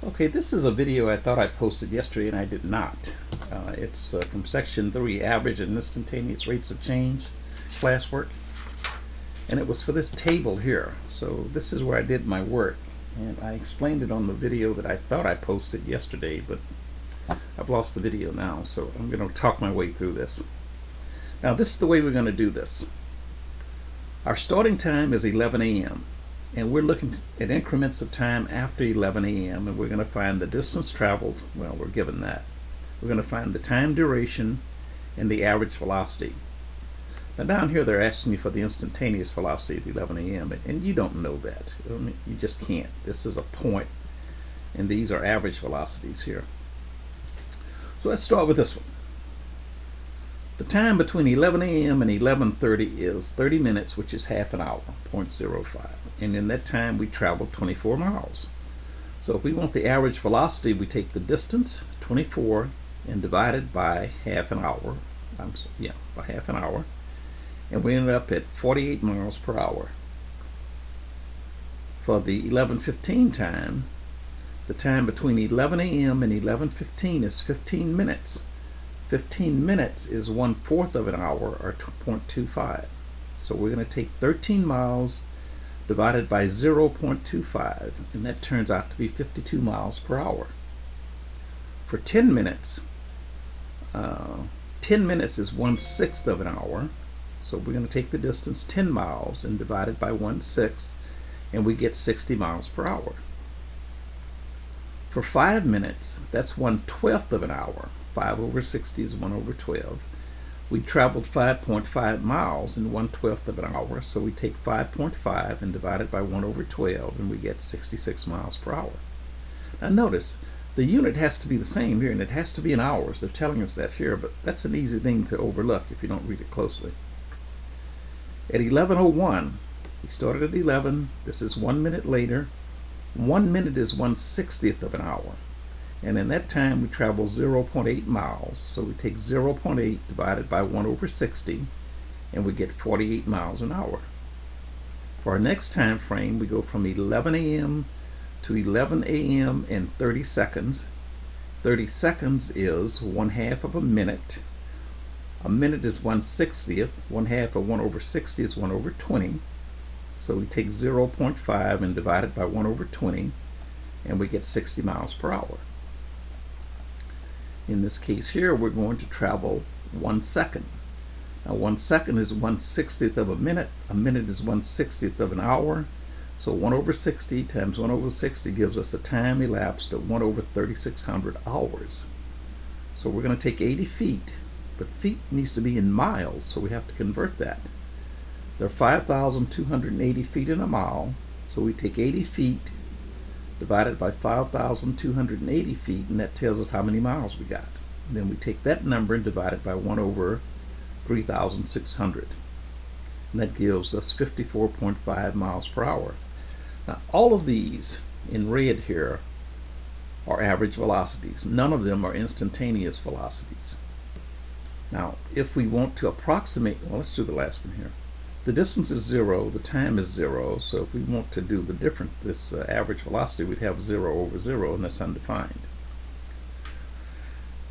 Okay, this is a video I thought I posted yesterday and I did not. It's from section 3, average and instantaneous rates of change, classwork. And it was for this table here. So this is where I did my work. And I explained it on the video that I thought I posted yesterday, but I've lost the video now, so I'm going to talk my way through this. Now this is the way we're going to do this. Our starting time is 11 a.m. and we're looking at increments of time after 11 a.m. and we're going to find the distance traveled. Well, we're given that. We're going to find the time duration and the average velocity. Now down here they're asking you for the instantaneous velocity at 11 a.m. and you don't know that. I mean, you just can't. This is a point and these are average velocities here. So let's start with this one. The time between 11 a.m. and 11:30 is 30 minutes, which is half an hour, 0.05. And in that time, we traveled 24 miles. So if we want the average velocity, we take the distance, 24, and divide it by half an hour. By half an hour. And we ended up at 48 miles per hour. For the 11:15 time, the time between 11 a.m. and 11:15 is 15 minutes. 15 minutes is 1/4 of an hour, or 0.25. So we're going to take 13 miles divided by 0.25, and that turns out to be 52 miles per hour. For 10 minutes, 10 minutes is 1/6 of an hour. So we're going to take the distance 10 miles and divide it by 1/6, and we get 60 miles per hour. For 5 minutes, that's 1/12 of an hour. 5 over 60 is 1 over 12. We traveled 5.5 miles in 1/12 of an hour, so we take 5.5 and divide it by 1 over 12, and we get 66 miles per hour. Now notice, the unit has to be the same here, and it has to be in hours. They're telling us that here, but that's an easy thing to overlook if you don't read it closely. At 11:01, we started at 11. This is 1 minute later. 1 minute is 1/60th of an hour. And in that time, we travel 0.8 miles. So we take 0.8 divided by 1 over 60, and we get 48 miles an hour. For our next time frame, we go from 11 a.m. to 11 a.m. in 30 seconds. 30 seconds is 1/2 of a minute. A minute is 1/60th. 1/2 of 1 over 60 is 1 over 20. So we take 0.5 and divide it by 1 over 20, and we get 60 miles per hour. In this case here, we're going to travel 1 second. Now 1 second is 1/60th of a minute. A minute is 1/60th of an hour. So 1 over 60 times 1 over 60 gives us a time elapsed of 1 over 3,600 hours. So we're going to take 80 feet, but feet needs to be in miles, so we have to convert that. There are 5,280 feet in a mile, so we take 80 feet divided by 5,280 feet, and that tells us how many miles we got. And then we take that number and divide it by 1 over 3,600, and that gives us 54.5 miles per hour. Now all of these in red here are average velocities. None of them are instantaneous velocities. Now if we want to approximate, well, let's do the last one here. The distance is 0, the time is 0, so if we want to do the difference, this average velocity, we'd have 0 over 0, and that's undefined.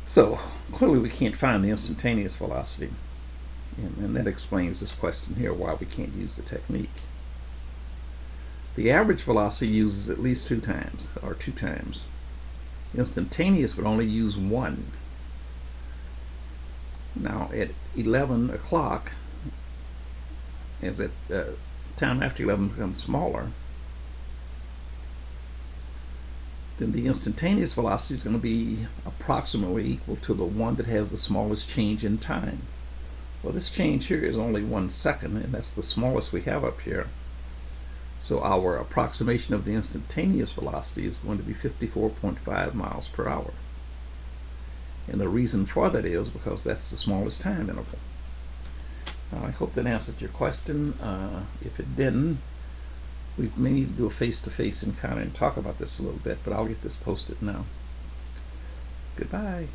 So clearly we can't find the instantaneous velocity, and that explains this question here, why we can't use the technique. The average velocity uses at least 2 times, or 2 times. Instantaneous would only use 1. Now at 11 o'clock, as that time after 11 becomes smaller, then the instantaneous velocity is going to be approximately equal to the one that has the smallest change in time. Well, this change here is only 1 second, and that's the smallest we have up here. So our approximation of the instantaneous velocity is going to be 54.5 miles per hour. And the reason for that is because that's the smallest time interval. I hope that answered your question. If it didn't, we may need to do a face-to-face encounter and talk about this a little bit, but I'll get this posted now. Goodbye.